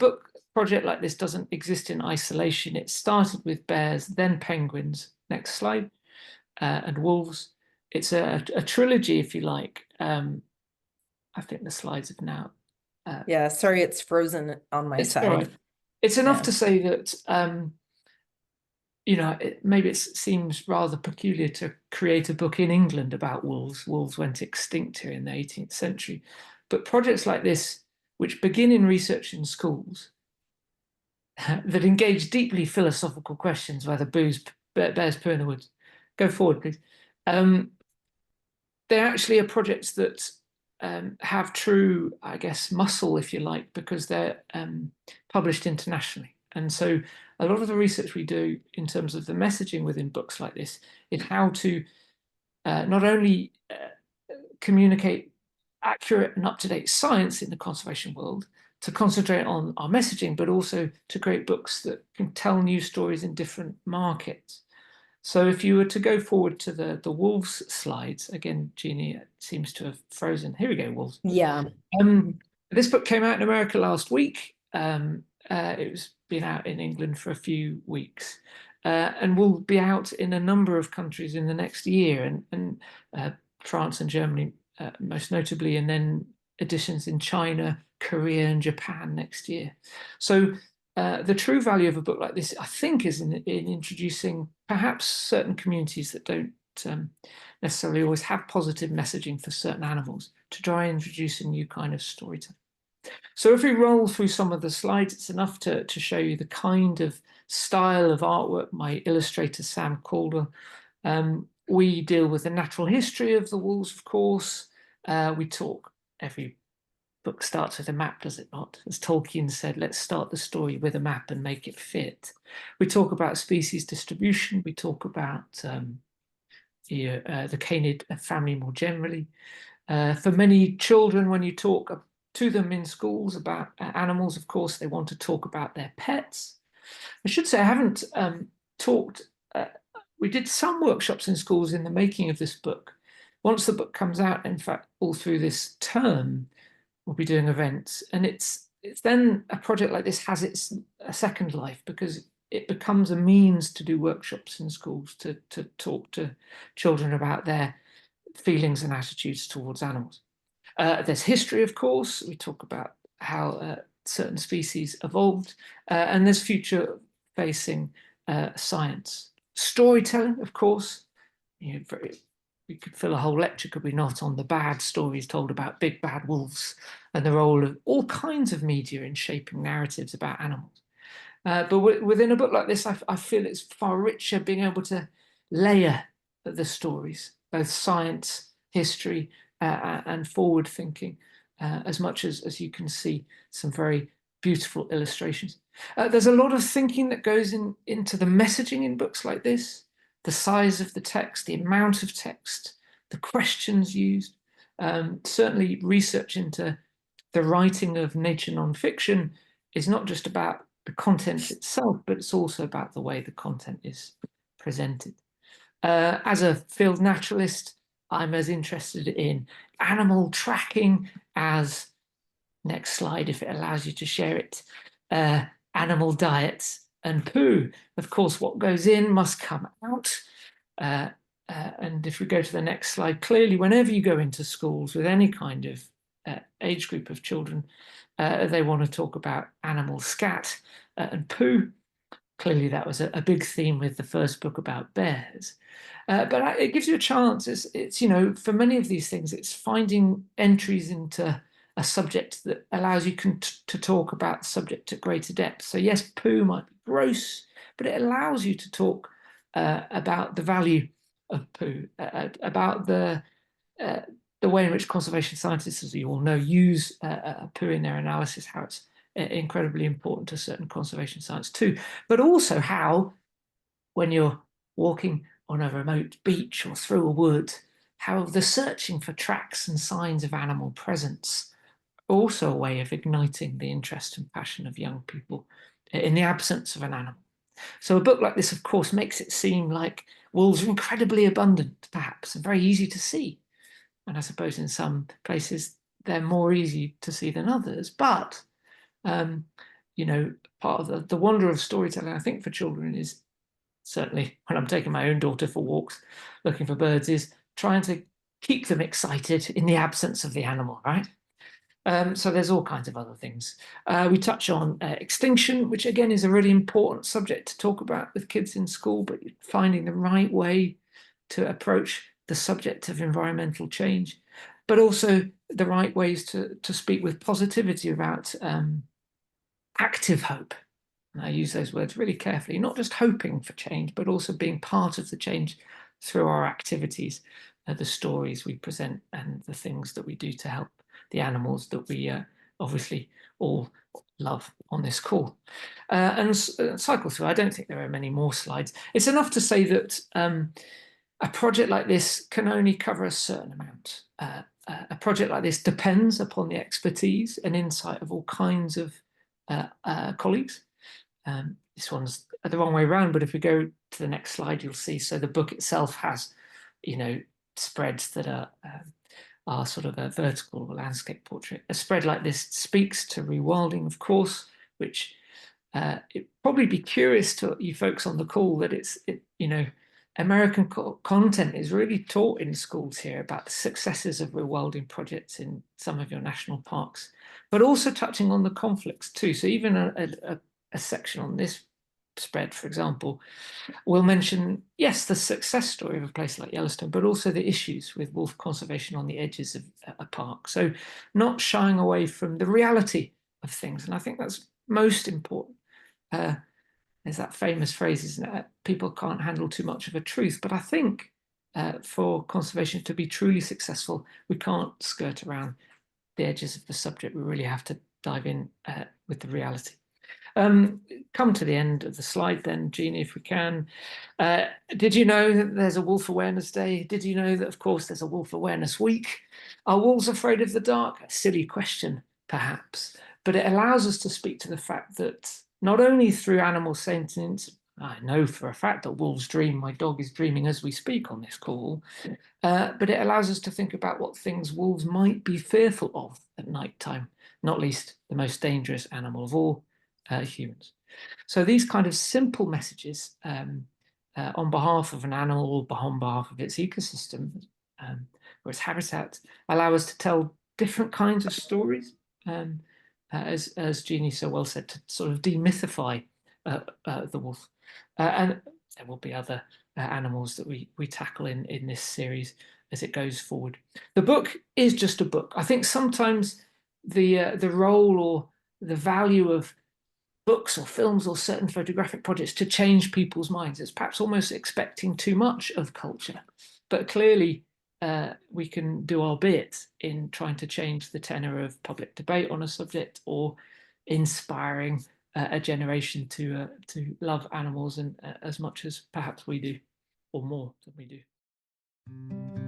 book project like this doesn't exist in isolation. It started with bears, then penguins. Next slide. And wolves. It's a trilogy, if you like. I think the slides have now. Yeah, sorry, it's frozen on my side. All right. It's enough to say that maybe it seems rather peculiar to create a book in England about wolves. Wolves went extinct here in the 18th century. But projects like this, which begin in research in schools, that engage deeply philosophical questions, whether bears poo in the woods. Go forward, please. They actually are projects that have true, I guess, muscle, if you like, because they're published internationally. And so a lot of the research we do in terms of the messaging within books like this is how to not only communicate accurate and up-to-date science in the conservation world, to concentrate on our messaging, but also to create books that can tell new stories in different markets. So if you were to go forward to the wolves slides, again, Jeannie seems to have frozen. Here we go, wolves. Yeah. This book came out in America last week. It was been out in England for a few weeks and will be out in a number of countries in the next year, and France and Germany most notably, and then editions in China, Korea, and Japan next year. So the true value of a book like this, I think, is in introducing perhaps certain communities that don't necessarily always have positive messaging for certain animals, to try and introduce a new kind of storytelling. So if we roll through some of the slides, it's enough to show you the kind of style of artwork my illustrator, Sam Caldwell. We deal with the natural history of the wolves, of course. We talk, every book starts with a map, does it not? As Tolkien said, let's start the story with a map and make it fit. We talk about species distribution. We talk about the canid family more generally. For many children, when you talk to them in schools about animals, of course, they want to talk about their pets. I should say I haven't talked, we did some workshops in schools in the making of this book. Once the book comes out, in fact, all through this term, we'll be doing events. And it's then a project like this has a second life, because it becomes a means to do workshops in schools, to talk to children about their feelings and attitudes towards animals. There's history, of course. We talk about how certain species evolved, and there's future-facing science. Storytelling, of course. We could fill a whole lecture, could we not, on the bad stories told about big bad wolves and the role of all kinds of media in shaping narratives about animals. But within a book like this, I feel it's far richer being able to layer the stories, both science, history, and forward thinking, as much as you can see some very beautiful illustrations. There's a lot of thinking that goes into the messaging in books like this, the size of the text, the amount of text, the questions used. Certainly research into the writing of nature nonfiction is not just about the content itself, but it's also about the way the content is presented. As a field naturalist, I'm as interested in animal tracking as, next slide if it allows you to share it, animal diets and poo. Of course, what goes in must come out. And if we go to the next slide, clearly whenever you go into schools with any kind of age group of children, they want to talk about animal scat and poo. Clearly that was a big theme with the first book about bears. But it gives you a chance. It's for many of these things, it's finding entries into a subject that allows you to talk about the subject at greater depth. So yes, poo might be gross, but it allows you to talk about the value of poo, about the way in which conservation scientists, as you all know, use poo in their analysis, how it's incredibly important to certain conservation science too, but also how, when you're walking on a remote beach or through a wood, how the searching for tracks and signs of animal presence are also a way of igniting the interest and passion of young people in the absence of an animal. So a book like this, of course, makes it seem like wolves are incredibly abundant, perhaps, and very easy to see. And I suppose in some places they're more easy to see than others, but you know, part of the wonder of storytelling, I think, for children is, certainly when I'm taking my own daughter for walks looking for birds, is trying to keep them excited in the absence of the animal, right? So there's all kinds of other things. We touch on extinction, which again is a really important subject to talk about with kids in school, but finding the right way to approach the subject of environmental change, but also the right ways to speak with positivity about active hope. And I use those words really carefully, not just hoping for change, but also being part of the change through our activities, the stories we present, and the things that we do to help the animals that we obviously all love on this call. And cycle through, I don't think there are many more slides. It's enough to say that a project like this can only cover a certain amount. A project like this depends upon the expertise and insight of all kinds of colleagues. This one's the wrong way around, but if we go to the next slide, you'll see. So the book itself has, you know, spreads that are sort of a vertical landscape portrait. A spread like this speaks to rewilding, of course, which it'd probably be curious to you folks on the call that you know, American content is really taught in schools here about the successes of rewilding projects in some of your national parks, but also touching on the conflicts too. So even a section on this spread, for example, will mention, yes, the success story of a place like Yellowstone, but also the issues with wolf conservation on the edges of a park. So not shying away from the reality of things. And I think that's most important. There's that famous phrase, isn't it? People can't handle too much of a truth. But I think for conservation to be truly successful, we can't skirt around the edges of the subject. We really have to dive in with the reality. Come to the end of the slide then, Jeannie, if we can. Did you know that there's a Wolf Awareness Day? Did you know that, of course, there's a Wolf Awareness Week? Are wolves afraid of the dark? A silly question, perhaps, but it allows us to speak to the fact that not only through animal sentience, I know for a fact that wolves dream, my dog is dreaming as we speak on this call, but it allows us to think about what things wolves might be fearful of at night time, not least the most dangerous animal of all, humans. So these kind of simple messages on behalf of an animal, on behalf of its ecosystem or its habitat, allow us to tell different kinds of stories, as Jeannie so well said, to sort of demythify the wolf. And there will be other animals that we tackle in this series as it goes forward. The book is just a book. I think sometimes the role or the value of books or films or certain photographic projects to change people's minds. It's perhaps almost expecting too much of culture, but clearly we can do our bit in trying to change the tenor of public debate on a subject, or inspiring a generation to love animals and as much as perhaps we do, or more than we do.